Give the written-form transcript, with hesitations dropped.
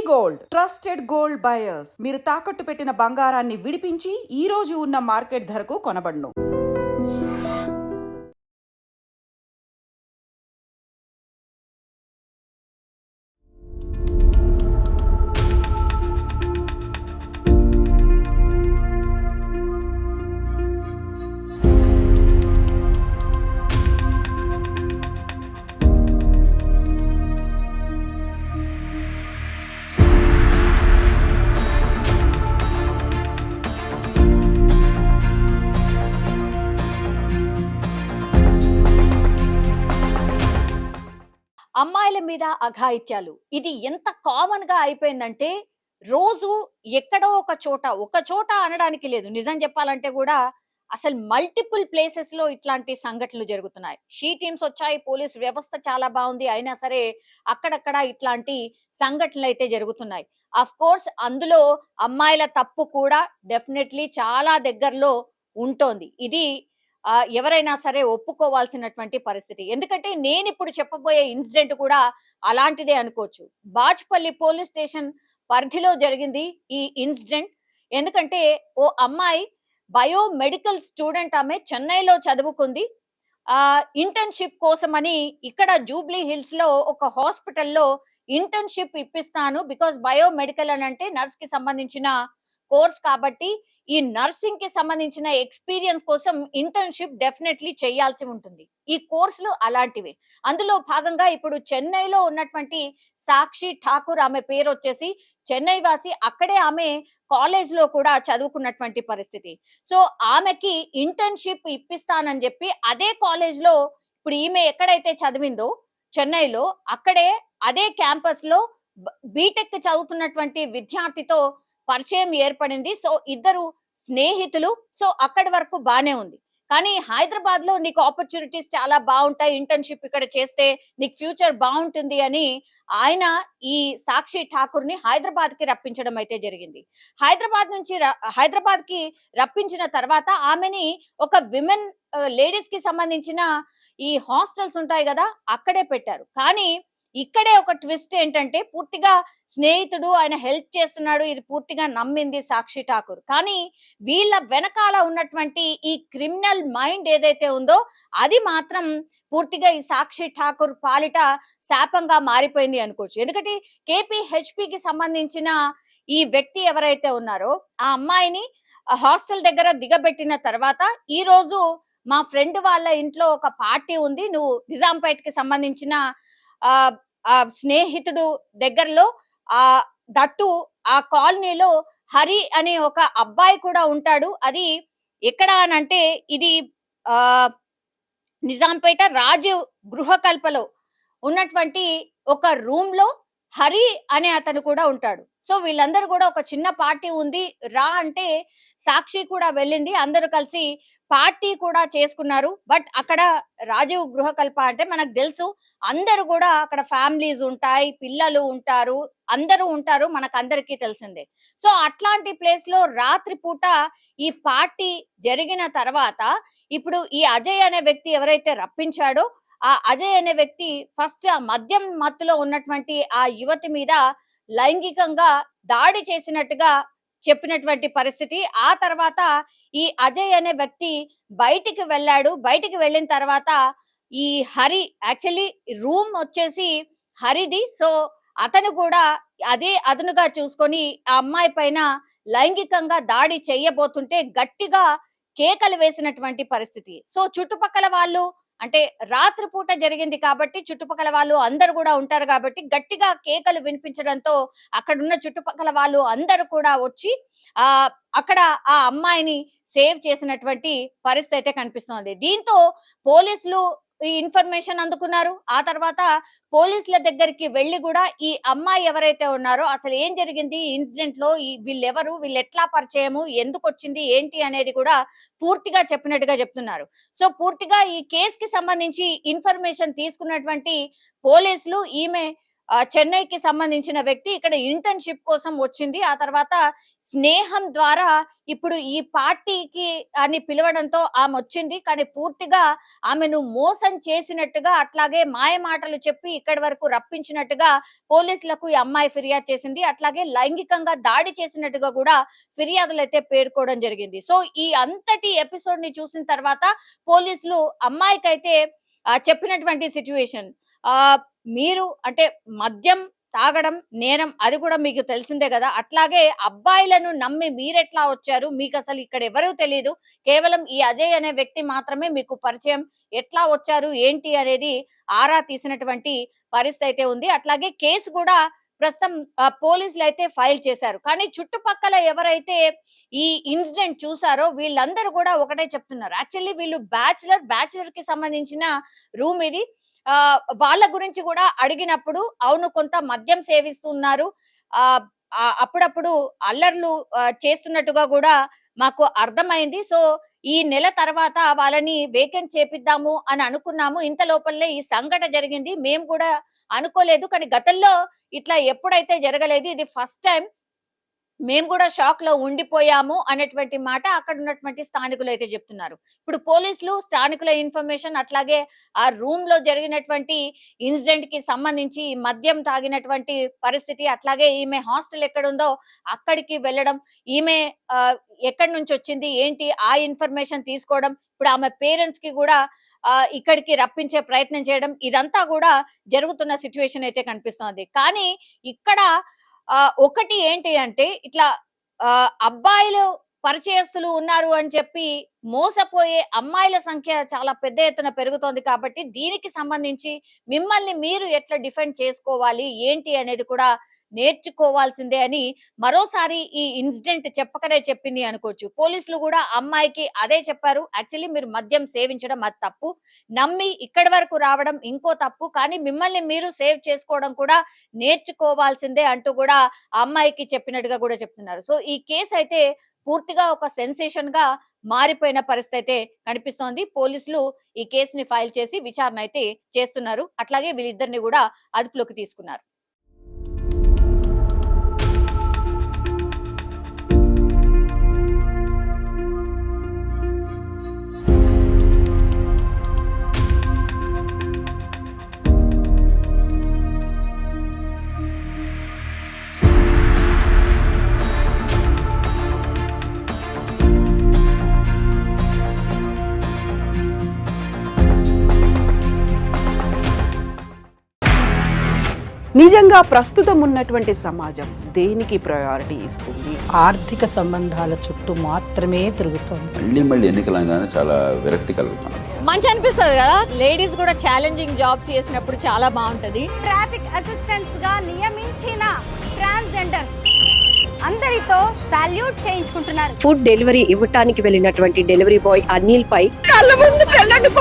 Gold trusted gold buyers మీరు తాకట్టు పెట్టిన బంగారాన్ని విడిపించి ఈ రోజు ఉన్న మార్కెట్ ధరకు కొనబడును. అమ్మాయిల మీద అఘాయిత్యాలు ఇది ఎంత కామన్ గా అయిపోయిందంటే రోజు ఎక్కడో ఒక చోట అనడానికి లేదు. నిజం చెప్పాలంటే కూడా అసలు మల్టిపుల్ ప్లేసెస్ లో ఇట్లాంటి సంఘటనలు జరుగుతున్నాయి. షీ టీమ్స్ వచ్చాయి, పోలీస్ వ్యవస్థ చాలా బాగుంది, అయినా సరే అక్కడక్కడ ఇట్లాంటి సంఘటనలు అయితే జరుగుతున్నాయి. అఫ్ కోర్స్ అందులో అమ్మాయిల తప్పు కూడా డెఫినెట్లీ చాలా దగ్గరలో ఉంటోంది. ఇది ఎవరైనా సరే ఒప్పుకోవాల్సినటువంటి పరిస్థితి. ఎందుకంటే నేను ఇప్పుడు చెప్పబోయే ఇన్సిడెంట్ కూడా అలాంటిదే అనుకోవచ్చు. బాచ్పల్లి పోలీస్ స్టేషన్ పరిధిలో జరిగింది ఈ ఇన్సిడెంట్. ఎందుకంటే ఓ అమ్మాయి బయోమెడికల్ స్టూడెంట్, ఆమె చెన్నైలో చదువుకుంది. ఇంటర్న్షిప్ కోసమని ఇక్కడ జూబ్లీ హిల్స్ లో ఒక హాస్పిటల్లో ఇంటర్న్షిప్ ఇప్పిస్తాను, బికాస్ బయోమెడికల్ అని అంటే నర్స్ కి సంబంధించిన కోర్స్ కాబట్టి ఈ నర్సింగ్ కి సంబంధించిన ఎక్స్పీరియన్స్ కోసం ఇంటర్న్షిప్ డెఫినెట్లీ చేయాల్సి ఉంటుంది. ఈ కోర్సులు అలాంటివి. అందులో భాగంగా ఇప్పుడు చెన్నైలో ఉన్నటువంటి సాక్షి ఠాకూర్, ఆమె పేరు వచ్చేసి చెన్నై వాసి, అక్కడే ఆమె కాలేజ్ లో కూడా చదువుకున్నటువంటి పరిస్థితి. సో ఆమెకి ఇంటర్న్షిప్ ఇప్పిస్తానని చెప్పి అదే కాలేజ్ లో ఇప్పుడు ఈమె ఎక్కడైతే చదివిందో చెన్నైలో, అక్కడే అదే క్యాంపస్ లో బీటెక్ చదువుతున్నటువంటి విద్యార్థితో పరిచయం ఏర్పడింది. సో ఇద్దరు స్నేహితులు. సో అక్కడి వరకు బానే ఉంది. కానీ హైదరాబాద్ లో నీకు ఆపర్చునిటీస్ చాలా బాగుంటాయి, ఇంటర్న్షిప్ ఇక్కడ చేస్తే నీకు ఫ్యూచర్ బాగుంటుంది అని ఆయన ఈ సాక్షి ఠాకూర్ ని హైదరాబాద్ కి రప్పించడం అయితే జరిగింది. హైదరాబాద్ కి రప్పించిన తర్వాత ఆమెని ఒక విమెన్ లేడీస్ కి సంబంధించిన ఈ హాస్టల్స్ ఉంటాయి కదా, అక్కడే పెట్టారు. కానీ ఇక్కడే ఒక ట్విస్ట్ ఏంటంటే, పూర్తిగా స్నేహితుడు ఆయన హెల్ప్ చేస్తున్నాడు, ఇది పూర్తిగా నమ్మింది సాక్షి ఠాకూర్. కానీ వీళ్ళ వెనకాల ఉన్నటువంటి ఈ క్రిమినల్ మైండ్ ఏదైతే ఉందో అది మాత్రం పూర్తిగా ఈ సాక్షి ఠాకూర్ పాలిట శాపంగా మారిపోయింది అనుకోవచ్చు. ఎందుకంటే కేపీహెచ్పికి సంబంధించిన ఈ వ్యక్తి ఎవరైతే ఉన్నారో ఆ అమ్మాయిని హాస్టల్ దగ్గర దిగబెట్టిన తర్వాత, ఈ రోజు మా ఫ్రెండ్ వాళ్ళ ఇంట్లో ఒక పార్టీ ఉంది, నువ్వు నిజాంపేట్కి సంబంధించిన స్నేహితుడు దగ్గరలో దట్టు ఆ కాలనీలో హరి అనే ఒక అబ్బాయి కూడా ఉంటాడు. అది ఎక్కడ అనంటే ఇది నిజాంపేట రాజీవ్ గృహకల్పలో ఉన్నటువంటి ఒక రూమ్ లో హరి అనే అతను కూడా ఉంటాడు. సో వీళ్ళందరూ కూడా ఒక చిన్న పార్టీ ఉంది రా అంటే సాక్షి కూడా వెళ్ళింది. అందరూ కలిసి పార్టీ కూడా చేసుకున్నారు. బట్ అక్కడ రాజీవ్ గృహకల్ప అంటే మనకు తెలుసు, అందరూ కూడా అక్కడ ఫ్యామిలీస్ ఉంటాయి, పిల్లలు ఉంటారు, అందరూ ఉంటారు, మనకు అందరికీ తెలిసిందే. సో అట్లాంటి ప్లేస్ లో రాత్రి పూట ఈ పార్టీ జరిగిన తర్వాత ఇప్పుడు ఈ అజయ్ అనే వ్యక్తి ఎవరైతే రప్పించాడో ఆ అజయ్ అనే వ్యక్తి ఫస్ట్ ఆ మద్యం మత్తులో ఉన్నటువంటి ఆ యువతి మీద లైంగికంగా దాడి చేసినట్టుగా చెప్పినటువంటి పరిస్థితి. ఆ తర్వాత ఈ అజయ్ అనే వ్యక్తి బయటికి వెళ్ళాడు. బయటికి వెళ్ళిన తర్వాత ఈ హరి, యాక్చువల్లీ రూమ్ వచ్చేసి హరిది, సో అతను కూడా అదే అదునుగా చూసుకొని ఆ అమ్మాయి పైన లైంగికంగా దాడి చేయబోతుంటే గట్టిగా కేకలు వేసినటువంటి పరిస్థితి. సో చుట్టుపక్కల వాళ్ళు, అంటే రాత్రిపూట జరిగింది కాబట్టి చుట్టుపక్కల వాళ్ళు అందరూ కూడా ఉంటారు కాబట్టి గట్టిగా కేకలు వినిపించడంతో అక్కడున్న చుట్టుపక్కల వాళ్ళు అందరూ కూడా వచ్చి అక్కడ ఆ అమ్మాయిని సేవ్ చేసినటువంటి పరిస్థితి అయితే కనిపిస్తోంది. దీంతో పోలీసులు ఈ ఇన్ఫర్మేషన్ అందుకున్నారు. ఆ తర్వాత పోలీసుల దగ్గరికి వెళ్లి కూడా ఈ అమ్మాయి ఎవరైతే ఉన్నారో అసలు ఏం జరిగింది ఇన్సిడెంట్ లో, వీళ్ళెవరు, వీళ్ళు ఎట్లా పరిచయము, ఎందుకు వచ్చింది ఏంటి అనేది కూడా పూర్తిగా చెప్పినట్టుగా చెప్తున్నారు. సో పూర్తిగా ఈ కేసుకి సంబంధించి ఇన్ఫర్మేషన్ తీసుకున్నటువంటి పోలీసులు ఈమె చెన్నైకి సంబంధించిన వ్యక్తి ఇక్కడ ఇంటర్న్‌షిప్ కోసం వచ్చింది. ఆ తర్వాత స్నేహం ద్వారా ఇప్పుడు ఈ పార్టీకి అని పిలవడంతో ఆమొచ్చింది. కానీ పూర్తిగా ఆమెను మోసం చేసినట్టుగా, అట్లాగే మాయ మాటలు చెప్పి ఇక్కడి వరకు రప్పించినట్టుగా పోలీసులకు ఈ అమ్మాయి ఫిర్యాదు చేసింది. అట్లాగే లైంగికంగా దాడి చేసినట్టుగా కూడా ఫిర్యాదులైతే పేర్కోవడం జరిగింది. సో ఈ అంతటి ఎపిసోడ్‌ని చూసిన తర్వాత పోలీసులు అమ్మాయికైతే చెప్పినటువంటి సిట్యుయేషన్ మీరు అంటే మద్యం తాగడం నేరం, అది కూడా మీకు తెలిసిందే కదా. అట్లాగే అబ్బాయిలను నమ్మి మీరెట్లా వచ్చారు? మీకసలు ఇక్కడ ఎవరూ తెలీదు. కేవలం ఈ అజయ్ అనే వ్యక్తి మాత్రమే మీకు పరిచయం. ఎట్లా వచ్చారు? ఏంటి? అనేది ఆరా తీసినటువంటి పరిస్థితి అయితే ఉంది. అట్లాగే కేసు కూడా ప్రస్తుతం పోలీసులైతే ఫైల్ చేశారు. కానీ చుట్టుపక్కల ఎవరైతే ఈ ఇన్సిడెంట్ చూసారో వీళ్ళందరూ కూడా ఒకటే చెప్తున్నారు. యాక్చువల్లీ వీళ్ళు బ్యాచిలర్‌కి సంబంధించిన రూమ్ ఇది. వాళ్ళ గురించి కూడా అడిగినప్పుడు అవును కొంత మద్యం సేవిస్తున్నారు. ఆహ్, అప్పుడప్పుడు అల్లర్లు చేస్తున్నట్టుగా కూడా మాకు అర్థమైంది. సో, ఈ నెల తర్వాత వాళ్ళని వేకెంట్ చేపిద్దాము అని అనుకున్నాము. ఇంత లోపలే ఈ సంఘటన జరిగింది. మేము కూడా అనుకోలేదు. కానీ గతంలో ఇట్లా ఎప్పుడైతే జరగలేదు. ఇది ఫస్ట్ టైమ్. మేము కూడా షాక్‌లో ఉండిపోయాము అనేటువంటి మాట అక్కడ ఉన్నటువంటి స్థానికులైతే చెప్తున్నారు. ఇప్పుడు పోలీసులు స్థానికుల ఇన్ఫర్మేషన్ అట్లాగే ఆ రూమ్‌లో జరిగినటువంటి ఇన్సిడెంట్‌కి సంబంధించి ఈ మద్యం తాగినటువంటి పరిస్థితి, అట్లాగే ఈమె హాస్టల్ ఎక్కడుందో అక్కడికి వెళ్ళడం, ఈమె ఎక్కడి నుంచొచ్చింది, ఏంటి ఆ ఇన్ఫర్మేషన్ తీసుకోవడం, ఇప్పుడు ఆమె పేరెంట్స్‌కి కూడా ఇక్కడికి రప్పించే ప్రయత్నం చేయడం, ఇదంతా కూడా జరుగుతున్న సిట్యుయేషన్ అయితే కనిపిస్తోంది. కానీ ఇక్కడ ఒకటి ఏంటి అంటే ఇట్లా అబ్బాయిలు పరిచయస్తులు ఉన్నారు అని చెప్పి మోసపోయే అమ్మాయిల సంఖ్య చాలా పెద్ద ఎత్తున పెరుగుతోంది. కాబట్టి దీనికి సంబంధించి మిమ్మల్ని మీరు ఎట్లా డిఫెండ్ చేసుకోవాలి, ఏంటి అనేది కూడా నేర్చుకోవాల్సిందే అని మరోసారి ఈ ఇన్సిడెంట్ చెప్పకనే చెప్పింది అనుకోవచ్చు. పోలీసులు కూడా అమ్మాయికి అదే చెప్పారు. యాక్చువల్లీ మీరు మద్యం సేవించడం అది తప్పు. నమ్మి ఇక్కడి వరకు రావడం ఇంకో తప్పు. కానీ మిమ్మల్ని మీరు సేవ్ చేసుకోవడం కూడా నేర్చుకోవాల్సిందే అంటూ కూడా ఆ అమ్మాయికి చెప్పినట్టుగా కూడా చెప్తున్నారు. సో ఈ కేసు అయితే పూర్తిగా ఒక సెన్సేషన్‌గా మారిపోయిన పరిస్థితి అయితే కనిపిస్తోంది. పోలీసులు ఈ కేసుని ఫైల్ చేసి విచారణ అయితే చేస్తున్నారు. అట్లాగే వీళ్ళిద్దరిని కూడా అదుపులోకి తీసుకున్నారు. నిజంగా ప్రస్తుతం ఉన్నటువంటి సమాజం దేనికి ప్రయారిటీ ఇస్తుంది? ఆర్థిక సంబంధాల చుట్టూ మాత్రమే తిరుగుతోంది. మళ్ళీ ఎన్నికలంగానే చాలా విరక్తి కలుగుతాను. మంచి అనిపిస్తుంది కదా. లేడీస్ కూడా ఛాలెంజింగ్ జాబ్స్ చేసినప్పుడు చాలా బాగుంటది. ట్రాఫిక్ అసిస్టెంట్స్ గా నియమించిన ట్రాన్స్జెండర్స్ అందరితో సాల్యూట్ చేయించుకుంటున్నారు. ఫుడ్ డెలివరీ ఇవ్వటానికి వెళ్ళినటువంటి డెలివరీ బాయ్ అనిల్ పై కళ్ళ ముందు పెళ్ళండి